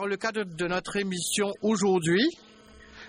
Dans le cadre de notre émission aujourd'hui,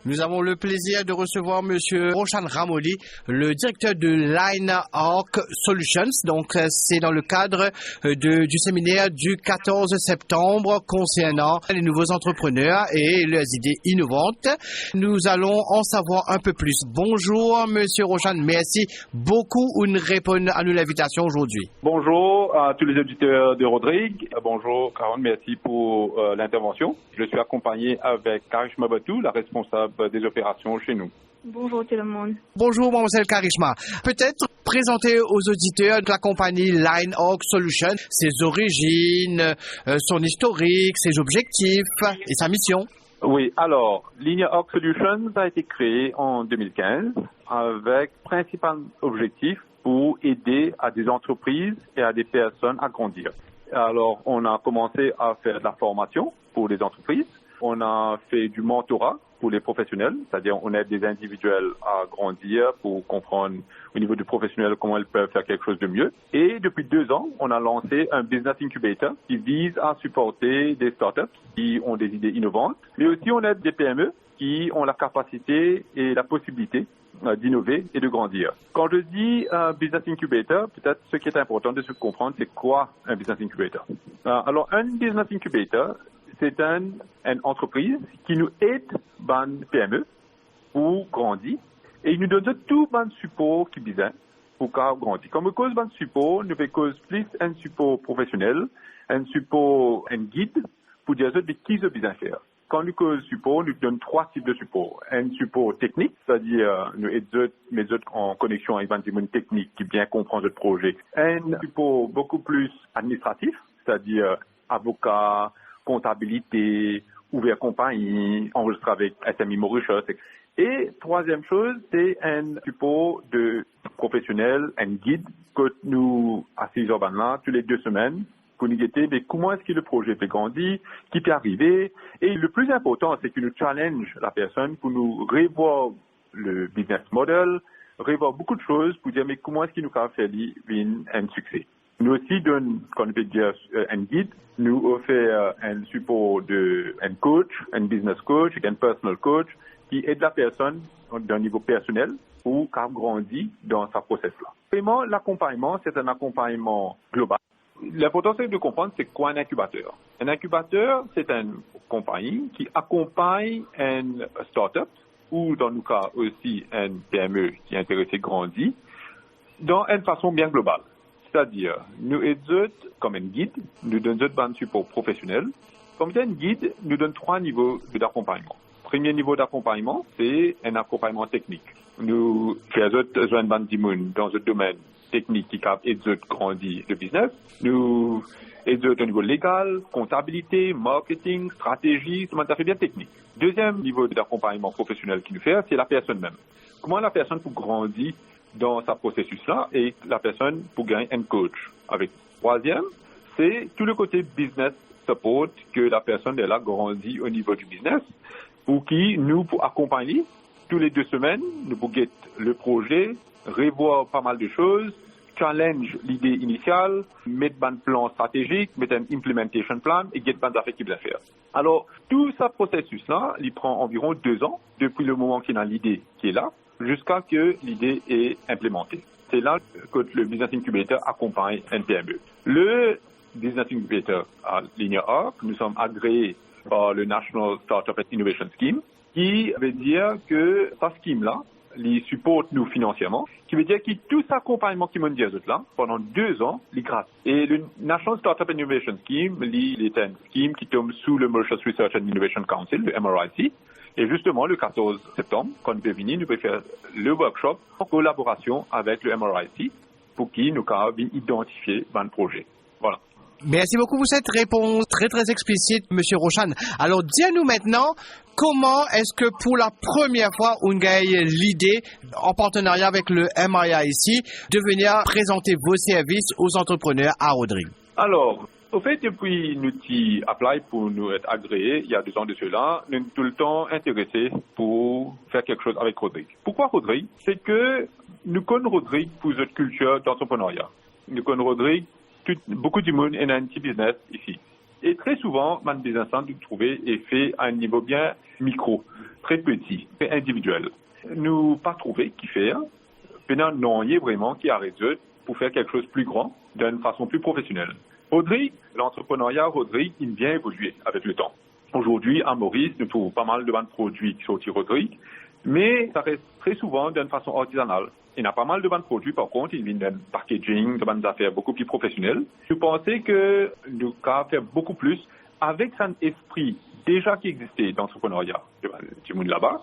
nous avons le plaisir de recevoir Monsieur Roshan Ramoli, le directeur de LineArc Solutions. Donc, c'est dans le cadre du séminaire du 14 septembre concernant les nouveaux entrepreneurs et leurs idées innovantes. Nous allons en savoir un peu plus. Bonjour, Monsieur Roshan. Merci beaucoup de répondre à l'invitation aujourd'hui. Bonjour à tous les auditeurs de Rodrigue. Bonjour, Caron. Merci pour l'intervention. Je suis accompagné avec Karishma Batou, la responsable des opérations chez nous. Bonjour tout le monde. Bonjour, mademoiselle Karishma. Peut-être présenter aux auditeurs de la compagnie LineArc Solutions ses origines, son historique, ses objectifs et sa mission. Oui, alors, LineArc Solutions a été créé en 2015 avec principal objectif pour aider à des entreprises et à des personnes à grandir. Alors, on a commencé à faire de la formation pour les entreprises. On a fait du mentorat pour les professionnels, c'est-à-dire on aide des individuels à grandir pour comprendre au niveau du professionnel comment ils peuvent faire quelque chose de mieux. Et depuis 2 ans, on a lancé un business incubator qui vise à supporter des startups qui ont des idées innovantes, mais aussi on aide des PME qui ont la capacité et la possibilité d'innover et de grandir. Quand je dis business incubator, peut-être ce qui est important de se comprendre, c'est quoi un business incubator. Alors un business incubator, c'est une entreprise qui nous aide dans PME pour grandir et il nous donne tout le support qui besoin pour grandir. Comme cause de support, nous faisons plus un support professionnel, un support, un guide pour dire de qui je besoin faire. Quand nous cause support, nous donnons 3 types de support. Un support technique, c'est-à-dire nous aidons en connexion avec des monde techniques qui bien comprend notre projet. Un support beaucoup plus administratif, c'est-à-dire avocat, comptabilité, ouvert compagnie, enregistré avec SMI Mauritius. Et troisième chose, c'est un support de professionnel, un guide que nous assisons là tous les 2 semaines pour nous guider comment est-ce que le projet peut grandir, qui peut arriver. Et le plus important, c'est que nous challenge la personne pour nous revoir le business model, revoir beaucoup de choses pour dire mais comment est-ce qu'il nous a fait un succès. Nous aussi donnons, quand on peut dire, un guide. Nous offrons un support un coach, un business coach, un personal coach qui aide la personne d'un niveau personnel pour qu'elle grandisse dans sa process-là. Vraiment, l'accompagnement, c'est un accompagnement global. L'important, c'est de comprendre c'est quoi un incubateur. Un incubateur, c'est une compagnie qui accompagne une start-up ou dans nos cas aussi une PME qui est intéressée à grandir dans une façon bien globale. C'est-à-dire, nous aidons comme un guide, nous donnons un support professionnel. Comme un guide, nous donnons 3 niveaux d'accompagnement. Premier niveau d'accompagnement, c'est un accompagnement technique. Nous faisons dans un domaine technique qui aide à grandir le business. Nous aidons au niveau légal, comptabilité, marketing, stratégie, ça fait bien technique. Deuxième niveau d'accompagnement professionnel qu'il nous fait, c'est la personne même. Comment la personne peut grandir dans ce processus-là et la personne pour gagner un coach avec. Troisième, c'est tout le côté business support que la personne elle a grandi au niveau du business pour qui nous pour accompagner tous les 2 semaines, nous pour guetter le projet, revoir pas mal de choses, challenge l'idée initiale, mettre un plan stratégique, mettre un implementation plan et get un affaires qui doit faire. Alors, tout ce processus-là, il prend environ 2 ans depuis le moment qu'il a l'idée qui est là jusqu'à que l'idée est implémentée. C'est là que le Business Incubator accompagne un PME. Le Business Incubator à LineArc, nous sommes agréés par le National Startup Innovation Scheme, qui veut dire que ce scheme-là, il supporte nous financièrement, qui veut dire que tout cet accompagnement qui m'a dit là, pendant 2 ans, il est gratuit. Et le National Startup Innovation Scheme, il est un scheme qui tombe sous le Mauritius Research and Innovation Council, le MRIC. Et justement, le 14 septembre, quand nous pouvons venir, nous pouvons faire le workshop en collaboration avec le MRIC pour qui nous pouvons identifier un projet. Voilà. Merci beaucoup pour cette réponse très très explicite, Monsieur Roshan. Alors, dis-nous maintenant, comment est-ce que pour la première fois, on gagne l'idée, en partenariat avec le MRIC, de venir présenter vos services aux entrepreneurs à Rodrigue? Alors, au fait, depuis nous qui apply pour nous être agréés, il y a 2 ans de cela, nous sommes tout le temps intéressés pour faire quelque chose avec Rodrigue. Pourquoi Rodrigue? C'est que nous connaissons Rodrigue pour notre culture d'entrepreneuriat. Nous connaissons Rodrigue, beaucoup de monde est un petit business ici. Et très souvent, man business plan, vous trouvez, est fait à un niveau bien micro, très petit, très individuel. Nous pas trouvé qui faire, maintenant, non, il y a vraiment qui a réussi pour faire quelque chose de plus grand, d'une façon plus professionnelle. Rodrigue, l'entrepreneuriat Rodrigue, il vient évoluer avec le temps. Aujourd'hui, à Maurice, nous trouvons pas mal de bons produits qui sont au Rodrigue, mais ça reste très souvent d'une façon artisanale. Il y a pas mal de bons produits, par contre, ils viennent d'un packaging, de bonnes affaires beaucoup plus professionnelles. Je pensais que nous pouvons faire beaucoup plus avec un esprit déjà qui existait d'entrepreneuriat du monde là-bas,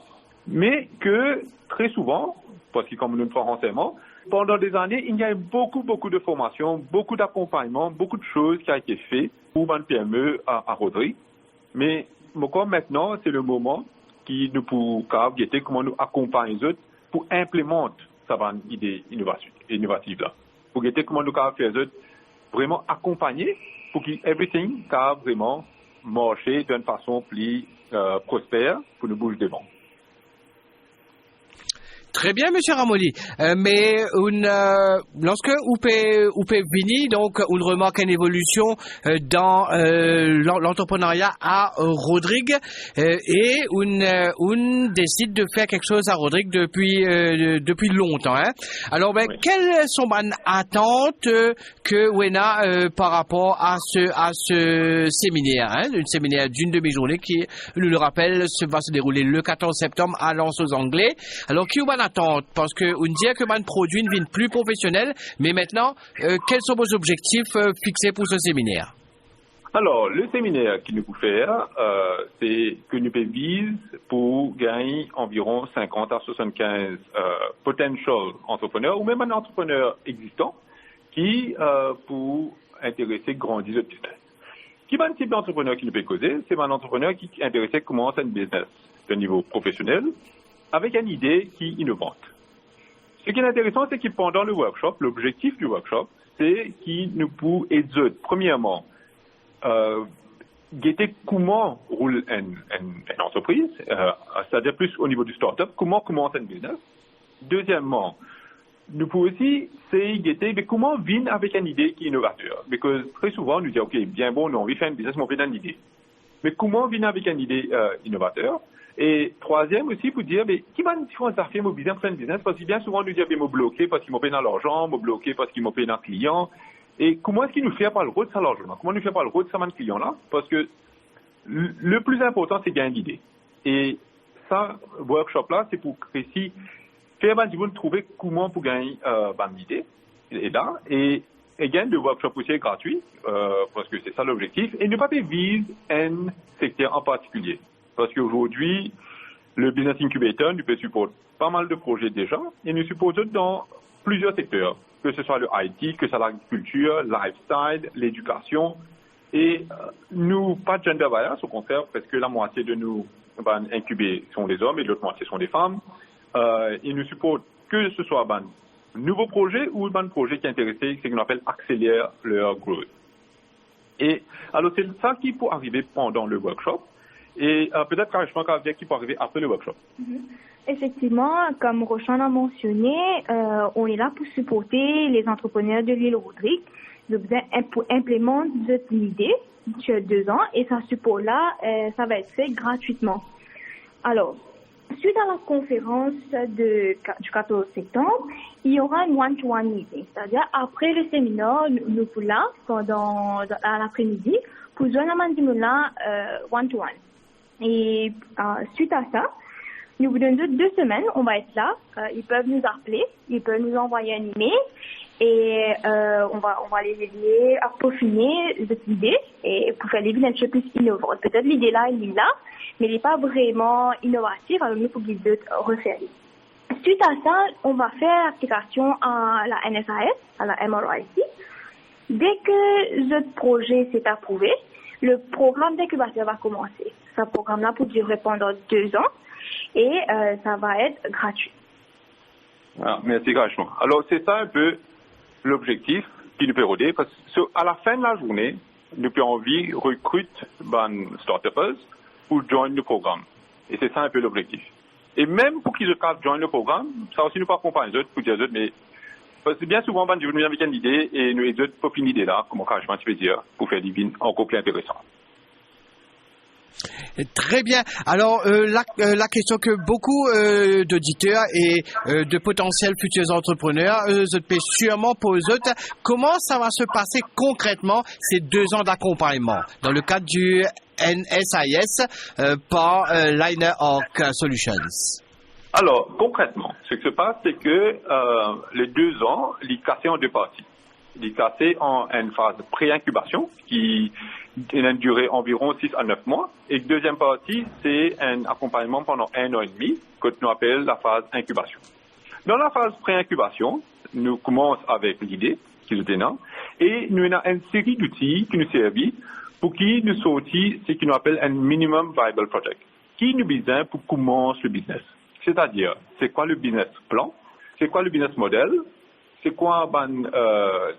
mais que très souvent, parce que comme nous le faisons renseignement, pendant des années, il y a eu beaucoup de formations, beaucoup d'accompagnement, beaucoup de choses qui ont été faites pour une PME à Rodrigue. Mais maintenant, c'est le moment qui nous pour guetter comment nous accompagner eux pour implémenter cette idée innovative là. Pour guetter comment nous faire eux vraiment accompagner pour que everything puisse vraiment marcher d'une façon plus prospère pour nous bouger devant. Très bien, Monsieur Ramoli. Mais lorsque vous pouvez venir, donc, on remarque une évolution dans l'entrepreneuriat à Rodrigue et on décide de faire quelque chose à Rodrigue depuis longtemps. Hein. Alors, oui. Quelles sont les attentes que Wena par rapport à ce séminaire, hein, un séminaire d'une demi-journée qui, nous le rappelle, va se dérouler le 14 septembre à Lens aux Anglais. Alors, qui attente, parce qu'on dit que man produit devient plus professionnel, mais maintenant, quels sont vos objectifs fixés pour ce séminaire? Alors, le séminaire qu'il nous peut faire, c'est que nous pouvons viser pour gagner environ 50 à 75 potential entrepreneurs, ou même un entrepreneur existant, qui pour intéresser grandir le business. Qui est un type d'entrepreneur qui nous peut causer? C'est un entrepreneur qui est intéressé à commencer un business de niveau professionnel, avec une idée qui est innovante. Ce qui est intéressant, c'est que pendant le workshop, l'objectif du workshop, c'est qu'il nous peut aider, premièrement, guetter comment roule une entreprise, c'est-à-dire plus au niveau du start-up, comment commence un business. Deuxièmement, nous pouvons aussi essayer de guetter comment vient avec une idée qui est innovateur. Parce que très souvent, nous disons, OK, bien bon, nous on veut faire un business, mais on veut une idée. Mais comment vient avec une idée innovateur? Et troisième aussi, pour dire, mais qui va nous différentes affaires, mon business, parce que bien souvent, nous disons, mais m'ont bloqué parce qu'ils m'ont payé dans l'argent, m'ont bloqué parce qu'ils m'ont payé dans le client. Et comment est-ce qu'ils nous fait par le route de ça l'argent? Comment nous fait par le route de ça man client-là? Parce que le plus important, c'est gagner l'idée. Et ça, workshop-là, c'est pour ici, faire ben, vous trouver comment pour gagner l'idée. Et là, et again, le workshop aussi est gratuit, parce que c'est ça l'objectif. Et ne pas vise un secteur en particulier. Parce qu'aujourd'hui, le Business Incubator nous peut supporter pas mal de projets déjà et nous supporte dans plusieurs secteurs, que ce soit le IT, que ce soit l'agriculture, lifestyle, l'éducation. Et nous, pas de gender bias, au contraire, parce que la moitié de nous incubés sont des hommes et l'autre moitié sont des femmes. Et nous supporte que ce soit un nouveau projet ou un projet qui est intéressé, c'est ce qu'on appelle accélérer leur growth. Et alors, c'est ça qui peut arriver pendant le workshop. Et peut-être carrément qui peut arriver après le workshop. Effectivement, comme Roshan a mentionné, on est là pour supporter les entrepreneurs de l'île Rodrigue pour implémenter l'idée sur 2 ans et ce support-là, ça va être fait gratuitement. Alors, suite à la conférence du 14 septembre, il y aura une one-to-one meeting, c'est-à-dire après le séminaire, nous sommes là à l'après-midi pour jouer un mandimula one-to-one. Et suite à ça, nous vous donnons 2 semaines, on va être là. Ils peuvent nous appeler, ils peuvent nous envoyer un email et on va les aider à peaufiner cette idée et pour faire l'idée un peu plus innovante. Peut-être l'idée là, elle est là, mais elle n'est pas vraiment innovative, alors il faut qu'ils refaire. Suite à ça, on va faire l'application à la NSAS, à la MRIC. Dès que ce projet s'est approuvé, le programme d'incubateur va commencer. Ce programme-là peut durer pendant 2 ans et ça va être gratuit. Ah, merci gratuitement. Alors, c'est ça un peu l'objectif qui nous peut aider parce qu'à la fin de la journée, nous pouvons envie recruter des start-upers pour joindre le programme. Et c'est ça un peu l'objectif. Et même pour qu'ils joignent le programme, ça aussi nous pas accompagner les autres pour dire aux autres, mais Parce que bien souvent, je viens avec une idée et nous autres pour finir l'idée là, comme encouragement, tu peux dire, pour faire des vignes encore plus intéressantes. Très bien. Alors, la question que beaucoup d'auditeurs et de potentiels futurs entrepreneurs se peuvent sûrement poser, comment ça va se passer concrètement ces 2 ans d'accompagnement dans le cadre du NSIS par LineArc Solutions? Alors, concrètement, ce qui se passe, c'est que les 2 ans, il est cassé en 2 parties. Il est cassé en une phase pré-incubation qui a une durée environ 6 à 9 mois. Et la deuxième partie, c'est un accompagnement pendant 1 an et demi, que nous appelons la phase incubation. Dans la phase pré-incubation, nous commençons avec l'idée qui est là, et nous avons une série d'outils qui nous servent pour qui nous sortir ce qu'on appelle un minimum viable project, qui nous besoin pour commencer le business. C'est-à-dire, c'est quoi le business plan, c'est quoi le business model, c'est quoi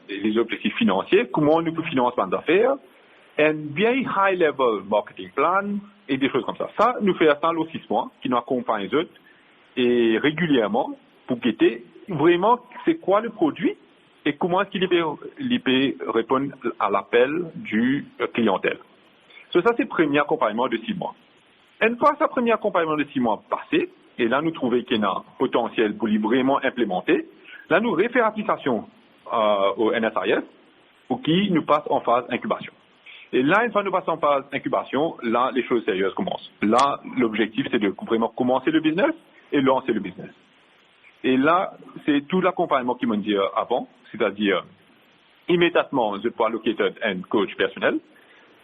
les objectifs financiers, comment nous pouvons financer nos affaires, un bien high-level marketing plan et des choses comme ça. Ça, nous faisons ça aux 6 mois, qui nous accompagnent eux, et régulièrement, pour guetter vraiment c'est quoi le produit et comment est-ce qu'il peut répondre à l'appel du clientèle. Ça, c'est le premier accompagnement de 6 mois. Une fois ce premier accompagnement de 6 mois passé, et là, nous trouvons qu'il y a un potentiel pour lui vraiment implémenter, là, nous refaisons application au NSIS pour qui nous passe en phase incubation. Et là, une fois que nous passons en phase incubation, là, les choses sérieuses commencent. Là, l'objectif, c'est de vraiment commencer le business et lancer le business. Et là, c'est tout l'accompagnement qu'ils m'ont dit avant, c'est-à-dire, immédiatement, je peux alloquer un coach personnel,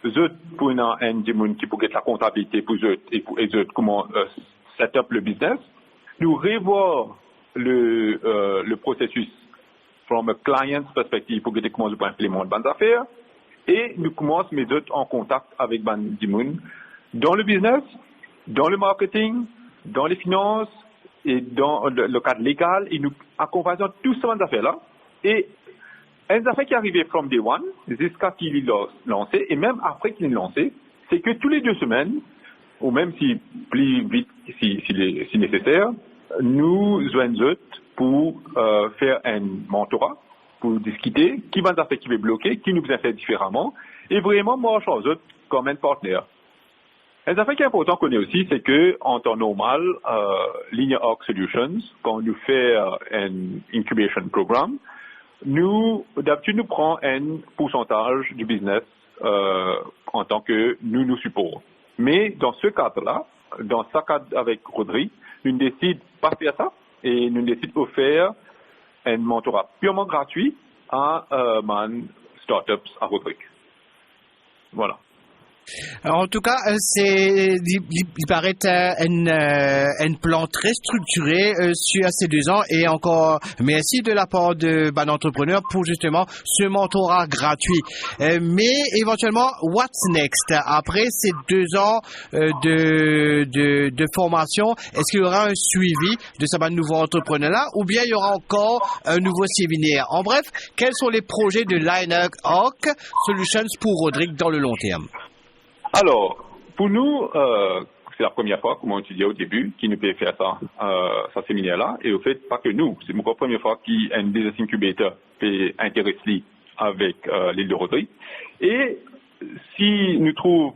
je peux un démon qui peut être la comptabilité pour eux et pour eux comment set up le business, nous revoir le processus from a client's perspective pour que comment je peux implémenter bonnes affaires et nous commençons mes autres en contact avec Ban Dimoun dans le business, dans le marketing, dans les finances et dans le cadre légal et nous accompagnons tous ces affaires-là et une affaire qui est arrivée from day one jusqu'à qu'il est lancé et même après qu'il est lancé, c'est que tous les 2 semaines ou même si plus vite si nécessaire, nous joignons pour faire un mentorat, pour discuter qui va nous faire qui va bloquer, qui nous a fait différemment, et vraiment moi je suis comme un partenaire. Un affaire qui est important qu'on ait aussi, c'est que en temps normal, LineArc Solutions, quand nous fait un incubation programme, d'habitude nous prend un pourcentage du business en tant que nous supportons. Mais dans ce cadre-là, dans ce cadre avec Rodri, nous décidons pas faire ça et nous décidons de faire un mentorat purement gratuit à startups à Rodri. Voilà. Alors, en tout cas, il paraît un plan très structuré sur ces 2 ans et encore merci de la part de Ban Entrepreneur pour justement ce mentorat gratuit. Mais éventuellement, what's next? Après ces 2 ans de formation, est-ce qu'il y aura un suivi de ce nouveau entrepreneur-là ou bien il y aura encore un nouveau séminaire? En bref, quels sont les projets de LineArc Solutions pour Rodrigue dans le long terme? Alors, pour nous, c'est la première fois, comme on disait au début, qui nous peut faire ça séminaire-là. Et au fait, pas que nous, c'est la première fois qu'un business incubator peut intéresser avec l'île de Rodrigue. Et si nous trouvons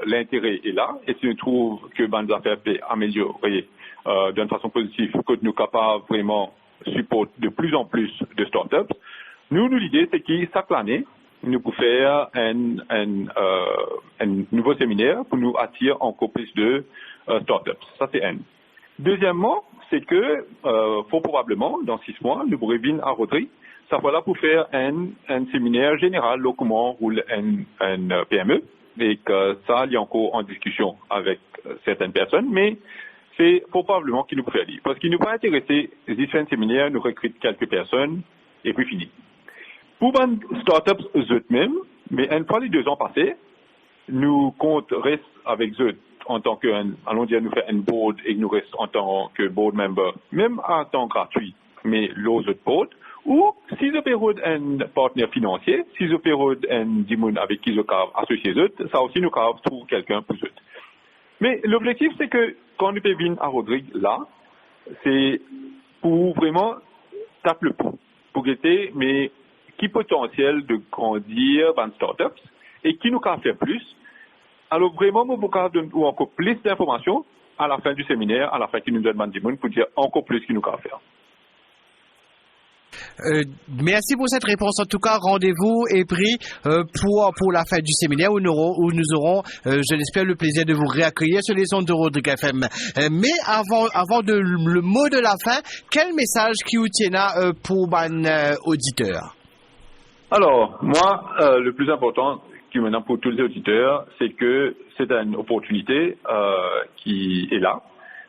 l'intérêt est là, et si nous trouvons que Bandes Affaires peut améliorer d'une façon positive, que nous sommes capables vraiment de supporter de plus en plus de startups, nous l'idée, c'est que chaque année, nous pouvons faire un nouveau séminaire pour nous attirer encore plus de startups. Ça, c'est un. Deuxièmement, c'est que, fort probablement, dans 6 mois, nous pourrons venir à Rodri. Ça voilà pour faire un séminaire général, là, comment roule un PME. Et que ça, il y a encore en discussion avec certaines personnes, mais c'est fort probablement qu'il nous peut faire lire. Parce qu'il nous va intéresser, différents séminaires, nous recrutent quelques personnes, et puis fini. Pour les startups eux-mêmes, mais une fois les 2 ans passés, nous comptons rester avec eux en tant que, allons dire, nous faire un board et nous restons en tant que board member, même en temps gratuit, mais l'autre board, ou si je peux un partenaire financier, si je peux un dimoun avec qui je peux associer eux, ça aussi nous trouve quelqu'un pour eux. Mais l'objectif, c'est que quand nous pouvons venir à Rodrigue là, c'est pour vraiment taper le pouls. propriété, mais qui potentiel de grandir dans startups et qui nous can faire plus. Alors vraiment, nous avons encore plus d'informations à la fin du séminaire, à la fin qui nous demande du monde pour dire encore plus qui nous can faire. Merci pour cette réponse. En tout cas, rendez-vous est pris pour la fin du séminaire où nous aurons, je l'espère, le plaisir de vous réaccueillir sur les ondes de Rodrigue FM. Mais avant le mot de la fin, quel message qui vous tient pour mon auditeur? Alors, moi, le plus important qui maintenant pour tous les auditeurs, c'est que c'est une opportunité qui est là.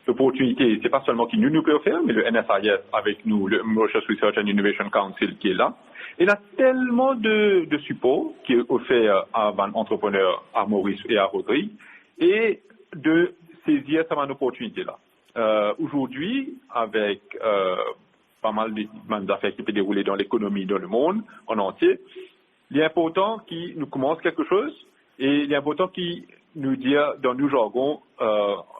L'opportunité, c'est pas seulement qui nous peut faire, mais le NSIS avec nous, le Mauritius Research and Innovation Council qui est là. Il y a tellement de support qui est offert à un entrepreneur, à Maurice et à Rodrigue, et de saisir cette opportunité-là. Aujourd'hui, avec pas mal d'affaires qui peuvent dérouler dans l'économie, dans le monde, en entier, il est important qu'il nous commence quelque chose, et il est important qu'il nous dit dans nos jargons,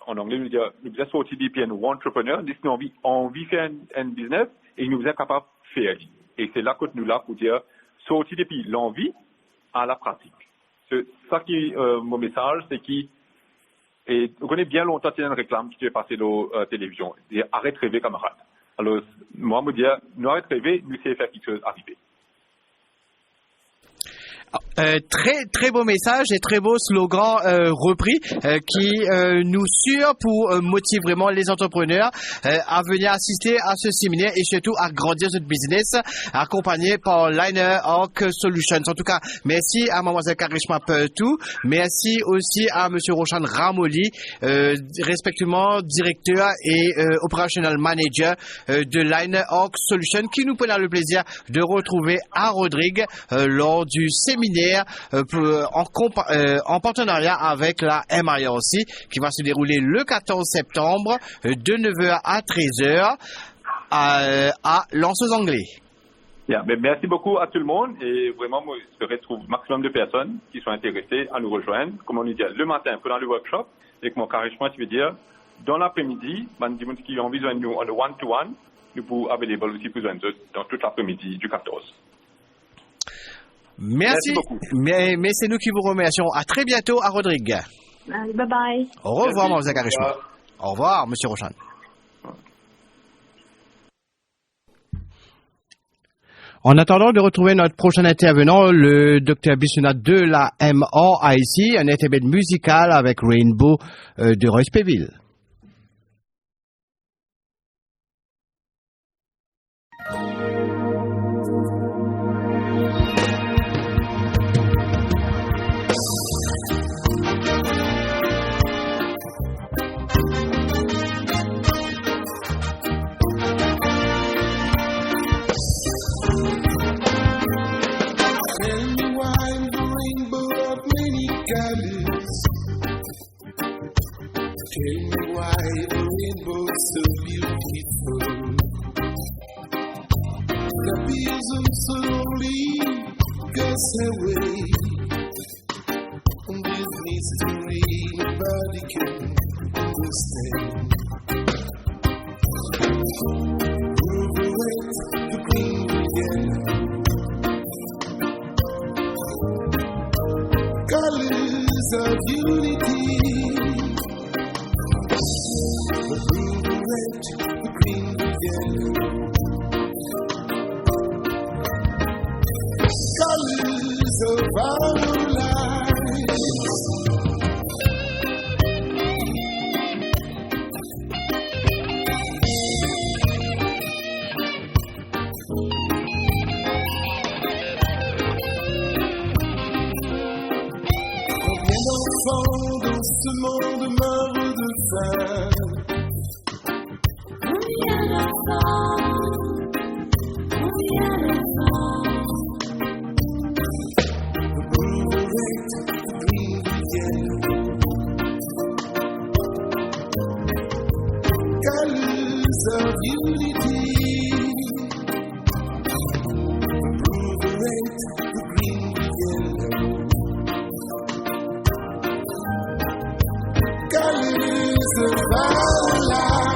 en anglais, nous dire, nous sommes sortis des PN ou entrepreneurs, nous avons envie de faire un business et nous sommes capables de faire. Et c'est là que nous là pour dire, sortir depuis l'envie à la pratique. C'est ça qui est mon message, c'est et on connaît bien longtemps qu'il y a une réclame qui est passée dans la télévision. Dire, arrête de rêver, camarade. Alors, moi, me dire, nous arrête de rêver, nous essayons de faire quelque chose arriver. Très beau message et très beau slogan repris qui nous suit pour motiver vraiment les entrepreneurs à venir assister à ce séminaire et surtout à grandir notre business accompagné par LineArc Solutions. En tout cas, merci à Mademoiselle Karishma Pertou, merci aussi à Monsieur Roshan Ramoli, respectivement directeur et operational manager de LineArc Solutions, qui nous prennent le plaisir de retrouver à Rodrigue lors du séminaire en partenariat avec la MIRC qui va se dérouler le 14 septembre de 9h à 13h à Lançons-Anglais. Yeah, merci beaucoup à tout le monde et vraiment, moi, j'espère trouver maximum de personnes qui sont intéressées à nous rejoindre. Comme on dit, le matin pendant le workshop, et que mon carrément, tu veux dire, dans l'après-midi, des gens qui ont besoin de nous en one-to-one, nous pouvons available aussi besoin de dans toute l'après-midi du 14. Merci beaucoup. Mais c'est nous qui vous remercions. À très bientôt à Rodrigue. Bye bye. Au revoir, Mme Karishma. Au revoir, M. Roshan. En attendant de retrouver notre prochain intervenant, le Dr Bissouna de la MIRC, un intermède musical avec Rainbow de Royce Péville. Tell me why the rainbow's so beautiful. The prism slowly goes away. This mystery nobody can understand. Move away to green again. Colors of unity. Ce monde meurt de faim. Combien d'enfants, combien d'enfants. The blue red, the green, the yellow. Colors of unity. The blue red, the green, the yellow. Colors of our lives.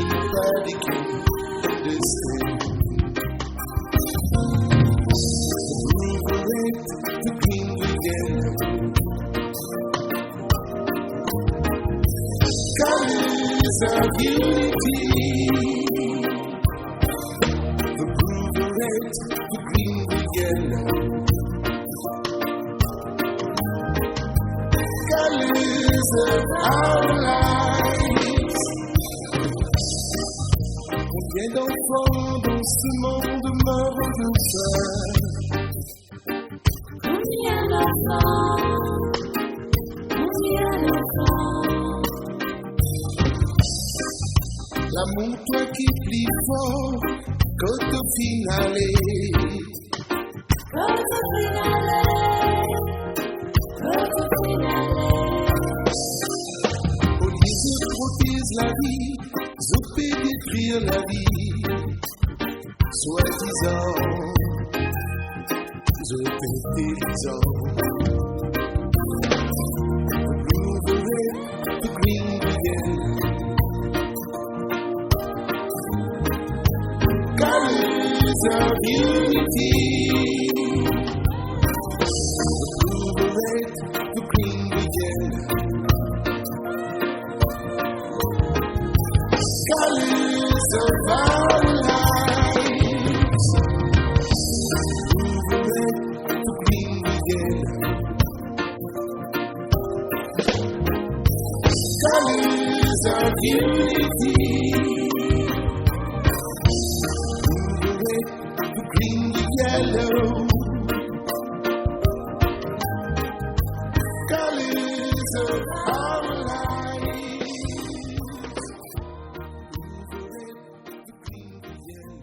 nobody can understand. The blue, the red, the green, the yellow. Colors of unity. The blue, the red, the green, the yellow. Colors of our lives. On vient d'enfants dans ce monde mort de faim. Combien d'enfants. L'amour toi qui plie fort, côte finale. Au lieu de protéger la vie, je peux détruire la vie. Soi-disant, je peux détruire. The blue, the red, the green, the yellow. Colors of unity. The blue, the red, the green, the yellow. Colors of our lives. The blue, the red, the green, the yellow. Colors of unity. The green, the yellow. Colors of our lives. The red, the green, the yellow.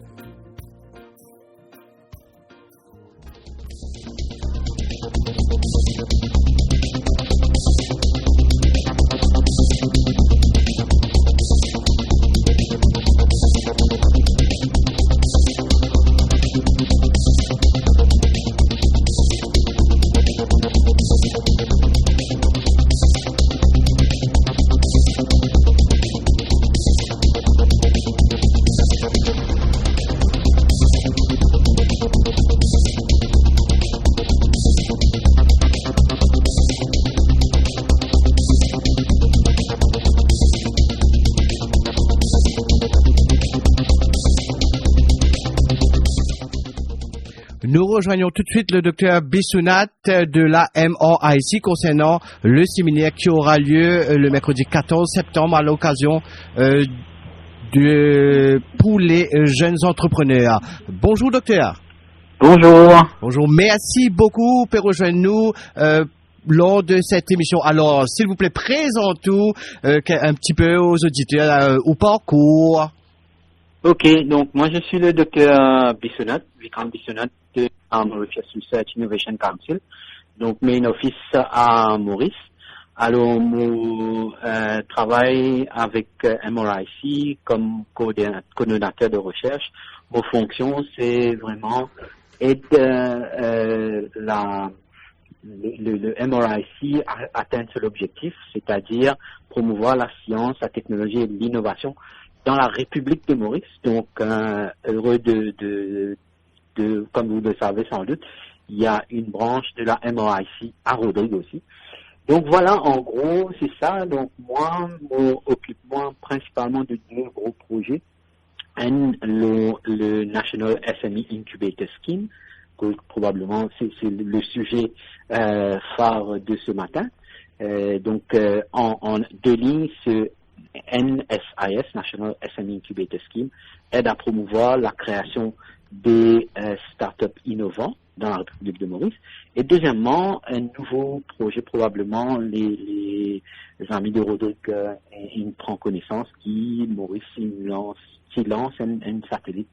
Nous rejoignons tout de suite le docteur Bissounat de la MRIC concernant le séminaire qui aura lieu le mercredi 14 septembre à l'occasion pour les jeunes entrepreneurs. Bonjour docteur. Bonjour. Bonjour, merci beaucoup pour rejoindre nous lors de cette émission. Alors, s'il vous plaît, présentez-vous un petit peu aux auditeurs au parcours. Ok, donc moi je suis le docteur Bissounat, Vikram Bissounat de Mauritius Research Innovation Council, donc main office à Maurice. Alors, mon travail avec MRIC comme coordonnateur de recherche, mon fonction c'est vraiment aider le MRIC à atteindre l'objectif, c'est-à-dire promouvoir la science, la technologie et l'innovation dans la République de Maurice. Donc, heureux de, comme vous le savez sans doute, il y a une branche de la MRIC à Rodrigue aussi. Donc voilà, en gros, c'est ça. Donc moi, m'occupe-moi principalement de deux gros projets. Le National SME Incubator Scheme, que probablement c'est le sujet phare de ce matin. Donc en deux lignes, ce NSIS, National SME Incubator Scheme, aide à promouvoir la création des startups innovants dans la République de Maurice. Et deuxièmement, un nouveau projet, probablement les amis de Rodrigue ils prennent connaissance, qui Maurice lance un satellite,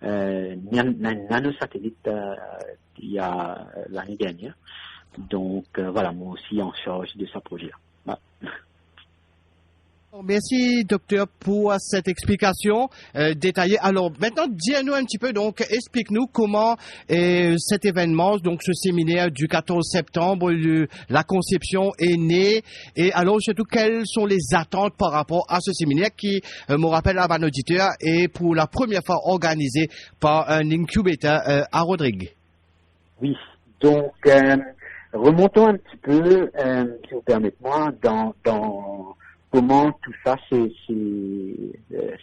un nanosatellite il y a l'année dernière. Donc voilà, moi aussi en charge de ce projet-là. Voilà. Merci, docteur, pour cette explication détaillée. Alors, maintenant, dis-nous un petit peu, donc, explique-nous comment cet événement, donc ce séminaire du 14 septembre, la conception est née, et alors, surtout, quelles sont les attentes par rapport à ce séminaire qui, me rappelle à mon auditeur, est pour la première fois organisé par un incubateur à Rodrigue. Oui, donc, remontons un petit peu, si vous permettez-moi, dans comment tout ça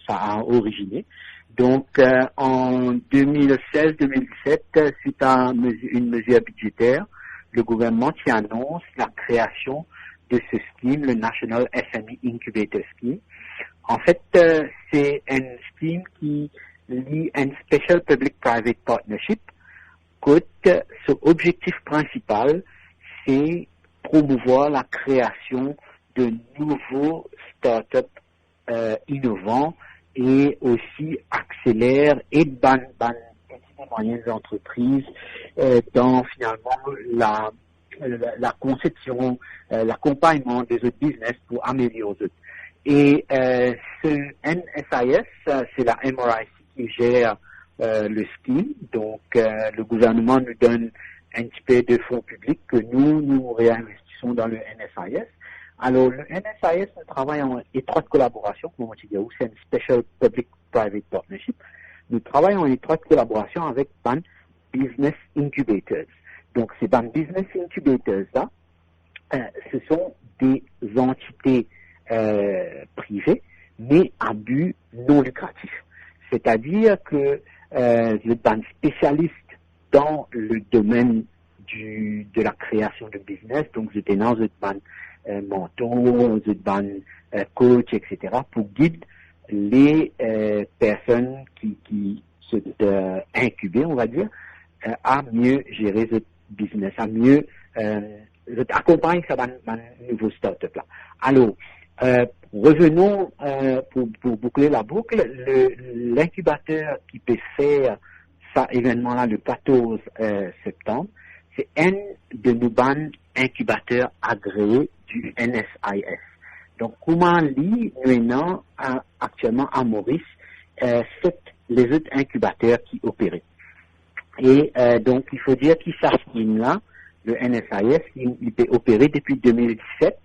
ça a originé. Donc, en 2016-2017, suite à une mesure budgétaire, le gouvernement qui annonce la création de ce scheme, le National SME Incubator Scheme. En fait, c'est un scheme qui lie un Special Public-Private Partnership. Son objectif principal, c'est promouvoir la création de nouveaux startups innovants et aussi accélère et ban petites et moyennes entreprises dans finalement la conception, l'accompagnement des autres business pour améliorer eux. Et ce NSIS, c'est la MRIC qui gère le scheme. Donc le gouvernement nous donne un petit peu de fonds publics que nous réinvestissons dans le NSIS. Alors, le NSIS travaille en étroite collaboration, comme on dit, c'est un Special Public-Private Partnership. Nous travaillons en étroite collaboration avec BAN Business Incubators. Donc, ces BAN Business Incubators-là, ce sont des entités privées, mais à but non lucratif. C'est-à-dire que les BAN spécialistes dans le domaine de la création de business, donc je dénonce le BAN mentor, the ban coach, etc., pour guider les personnes qui se incubent, on va dire, à mieux gérer ce business, à mieux accompagner ça dans nouveau start-up là. Alors, revenons pour boucler la boucle. L'incubateur qui peut faire ça événement là le 14 septembre, c'est un de nos ban incubateurs agréés du NSIS. Donc, comment lit maintenant actuellement à Maurice les autres incubateurs qui opéraient. Et donc, il faut dire qu'il s'affine là, le NSIS, il peut opérer depuis 2017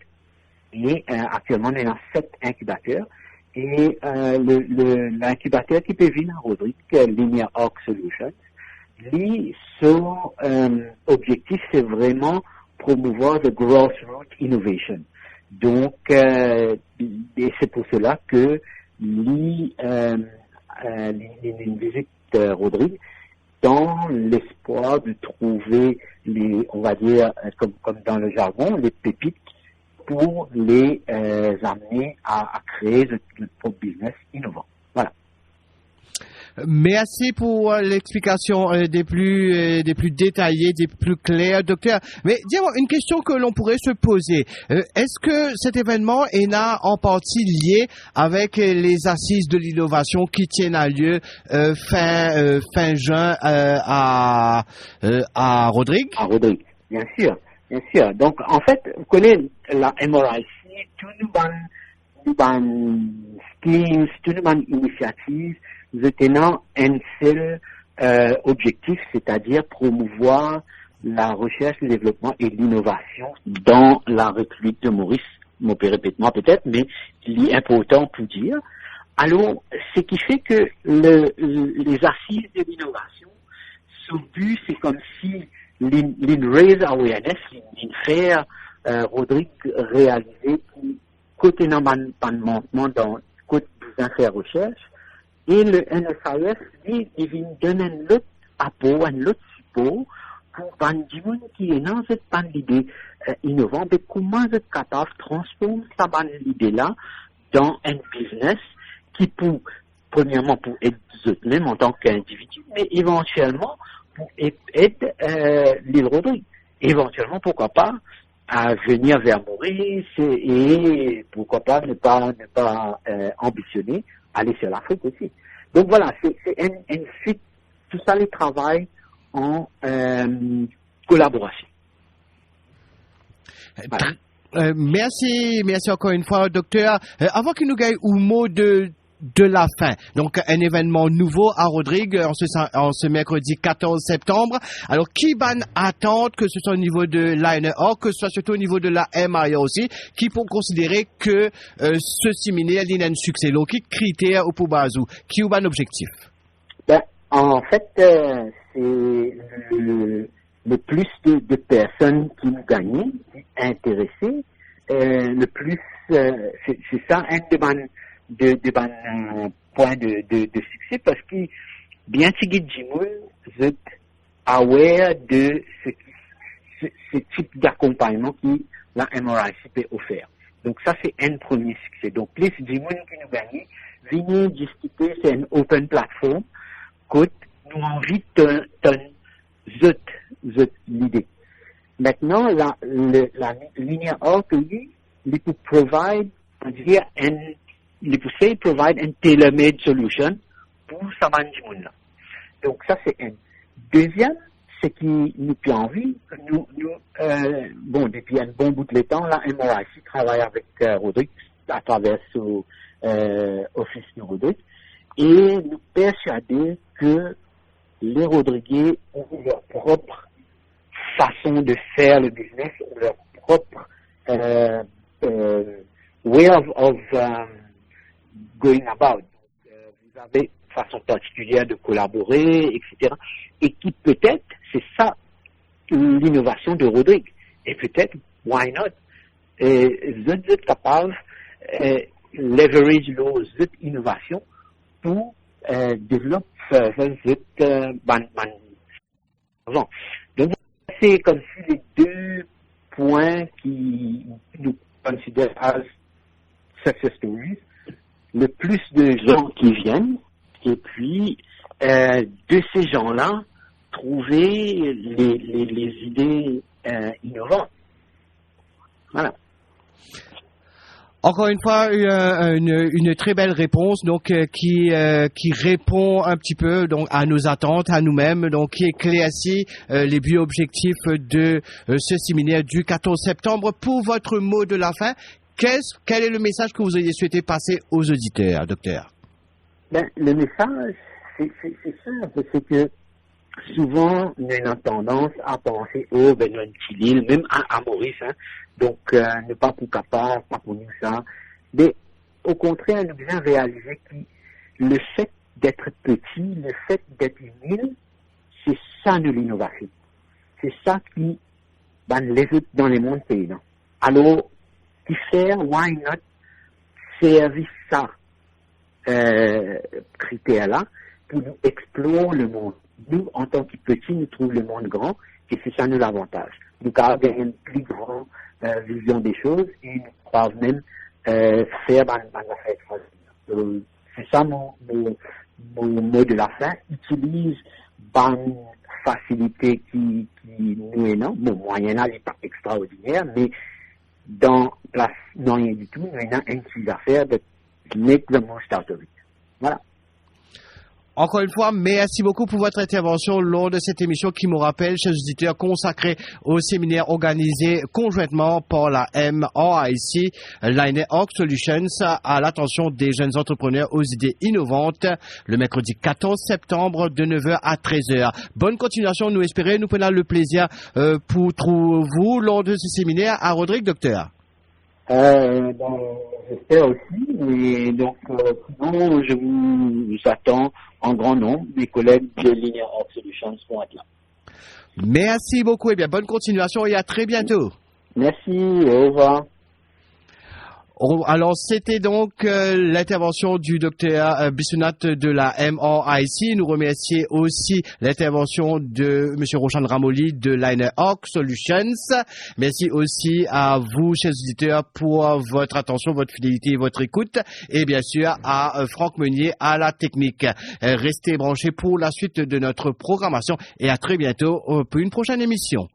et actuellement, on a 7 incubateurs. Et l'incubateur qui peut venir à Rodrigue, Linear Arc Solutions, lui, son objectif, c'est vraiment promouvoir le grassroots innovation. Donc, et c'est pour cela que lui visite Rodrigue dans l'espoir de trouver on va dire, comme dans le jargon, les pépites pour les amener à créer le propre business innovant. Voilà. Merci pour l'explication des plus détaillées, des plus claires, docteur. Mais dis-moi, une question que l'on pourrait se poser. Est-ce que cet événement est là en partie lié avec les assises de l'innovation qui tiennent à lieu fin juin à Rodrigue? À Rodrigue, bien sûr. Bien sûr. Donc, en fait, vous connaissez la MRIC, tous nos schemes, toutes nos initiatives, nous tenons un seul objectif, c'est-à-dire promouvoir la recherche, le développement et l'innovation dans la République de Maurice. Je me répète moi peut-être, mais il est important pour dire. Alors, ce qui fait que les assises de l'innovation, son but, c'est comme si raise awareness, faire Rodrigue réaliser côté normalement dans côté besoin faire recherche et le NSIS lui il vient donner un autre apport, un autre support pour des gens qui est dans cette bande d'idées innovantes, mais comment cette capable transformer cette bande d'idées là dans un business qui pour premièrement pour aider eux-mêmes en tant qu'individu, mais éventuellement pour aider l'île Rodrigue. Éventuellement, pourquoi pas, à venir vers Maurice et pourquoi pas ne pas ambitionner aller sur l'Afrique aussi. Donc voilà, c'est une suite, tout ça les travail en collaboration. Voilà. Merci encore une fois, docteur. Avant que nous gagnons au mot de la fin, donc un événement nouveau à Rodrigue en ce mercredi 14 septembre. Alors, qui ban attente, que ce soit au niveau de Lionel-Hawk, que ce soit surtout au niveau de la MIA aussi, qui pour considérer que ce séminaire a un succès. Donc, qui critère pour Bazou, qui ou ban objectif? Ben, en fait, c'est le plus de personnes qui nous gagnent, intéressées, le plus, c'est ça, un de point de succès, parce que bien que Jimoun est aware de ce type d'accompagnement qui la MRIC peut offrir. Donc ça, c'est un premier succès. Donc, plus Jimoun qui nous gagne, venez discuter, c'est une open platform, que nous invite l'idée. Maintenant, la ligne Hawk, lui, il peut provide, on dirait, il peut provide une tailor-made solution pour sa bande. Donc ça, c'est un. Deuxième, c'est qu'il nous fait envie, bon, depuis un bon bout de temps, la MRIC travaille avec Rodrigue à travers son office de Rodrigue, et nous persuader que les Rodriguais ont leur propre façon de faire le business, leur propre way of going about. Vous avez une façon particulière de collaborer, etc. Et qui peut-être, c'est ça l'innovation de Rodrigue. Et peut-être, why not? Vous êtes capable de leverage cette innovation pour développer cette Donc, c'est comme si les deux points qui nous considèrent as success stories, le plus de gens qui viennent, et puis de ces gens-là, trouver les idées innovantes. Voilà. Encore une fois, une très belle réponse, donc qui répond un petit peu donc à nos attentes, à nous-mêmes, donc qui éclaircit les buts objectifs de ce séminaire du 14 septembre. Pour votre mot de la fin, quel est le message que vous auriez souhaité passer aux auditeurs, docteur? Ben, le message, c'est simple, c'est que souvent, on a tendance à penser, oh, ben, un petit île, même à Maurice, hein, donc, ne pas pour capable, pas pour nous ça. Mais, au contraire, nous devons réaliser que le fait d'être petit, le fait d'être une île, c'est ça de l'innovation. C'est ça qui, ben, les autres dans les mondes paysans. Alors, qui faire, why not, servir ça, critère-là, pour nous explorer le monde. Nous, en tant que petits, nous trouvons le monde grand, et c'est ça nous l'avantage. Nous avons une plus grande vision des choses, et nous pouvons même faire affaire. C'est ça mon mot de la fin. Utilise une facilité qui nous est non. Bon, moyennant n'est pas extraordinaire, mais dans place, non rien du tout, nous avons un petit affaire de make the most out of it. Voilà. Encore une fois, merci beaucoup pour votre intervention lors de cette émission qui me rappelle, chers auditeurs, consacrée au séminaire organisé conjointement par la MRIC, Lionel-Hawk Solutions, à l'attention des jeunes entrepreneurs aux idées innovantes, le mercredi 14 septembre de 9h à 13h. Bonne continuation, nous espérons, nous prenons le plaisir pour vous lors de ce séminaire à Rodrigue, docteur. J'espère aussi, et donc sinon je vous attends en grand nombre. Mes collègues de Lionel-Hawk Solutions vont être là. Merci beaucoup, et bien bonne continuation et à très bientôt. Merci, au revoir. Alors, c'était donc l'intervention du docteur Bissounat de la MRIC. Nous remercions aussi l'intervention de M. Roshan Ramoli de Lionel-Hawk Solutions. Merci aussi à vous, chers auditeurs, pour votre attention, votre fidélité et votre écoute. Et bien sûr, à Franck Meunier à la technique. Restez branchés pour la suite de notre programmation et à très bientôt pour une prochaine émission.